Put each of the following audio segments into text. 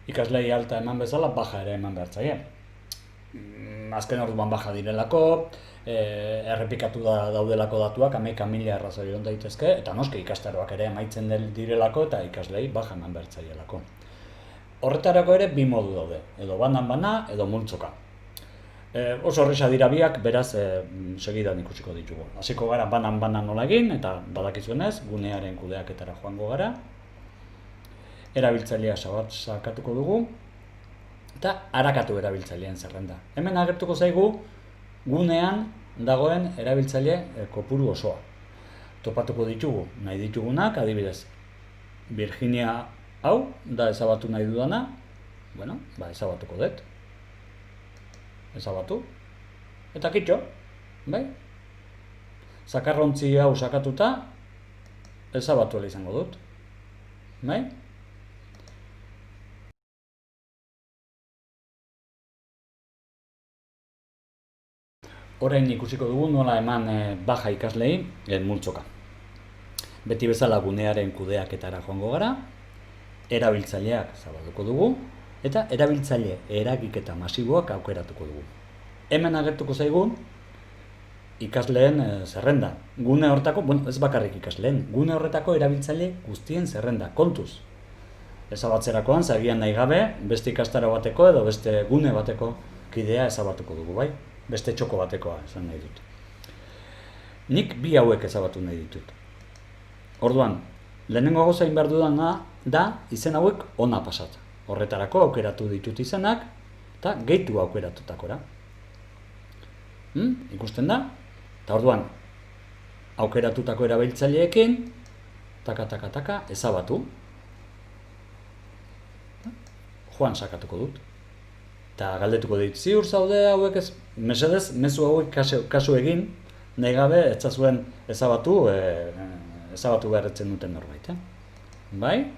ikaslei alta eman bezala, baja ere eman behar zaie. Azken orduan baja direlako, errepikatu daudelako datuak, 11.000 arrazoi egon daitezke, eta noski ikastaroak ere amaitzen direlako eta ikaslei baja eman behar zaielako. Horretarako ere bi modu daude, edo banan-bana edo multzoka. Oso horreza dira biak, beraz segidan ikusiko ditugu. Hasiko gara banan-banan nola egin, eta badakizuenez, gunearen kudeaketara joango gara. Erabiltzailea sakatuko dugu, eta arakatu erabiltzaileen zerrenda. Hemen agertuko zaigu gunean dagoen erabiltzaile kopuru osoa. Topatuko ditugu nahi ditugunak, adibidez, Virginia hau da ezabatu nahi dudana, bueno, ezabatuko dut. Ezabatu, eta kitxo, bai? Zakarrontzi hau sakatuta, ezabatu izango dut, bai? Orain ikusiko dugu nola eman baja ikaslei multzoka. Beti bezala gunearen kudeaketara joango gara, erabiltzaileak zabalduko dugu, eta erabiltzaile eragiketa masiboak aukeratuko dugu. Hemen agertuko zaigu ikasleen zerrenda. Gune horretako, ez bakarrik ikasleen, gune horretako erabiltzaile guztien zerrenda, kontuz. Ezabatzerakoan, zagian nahi gabe, beste ikastaro bateko edo beste gune bateko kidea ezabatuko dugu, bai? Beste txoko batekoa esan nahi dut. Nik bi hauek ezabatu nahi ditut. Orduan, lehenengo gauza egin behar dudana da izen hauek ona pasat. Horretarako aukeratu ditut izenak eta gehitu aukeratutakora. Ikusten da? Eta orduan, aukeratutako erabiltzaileekin taka ezabatu. Joan sakatuko dut. Eta galdetuko dit, ziur zaude hauek ez, mesedez, mezu hauek kasu egin, nahi gabe etzazuen ezabatu beharretzen duten norbait. Bai?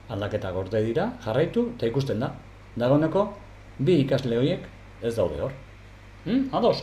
Aldaketa gorde dira, jarraitu, eta ikusten da. Dagoeneko, bi ikasle horiek ez daude hor. Ados?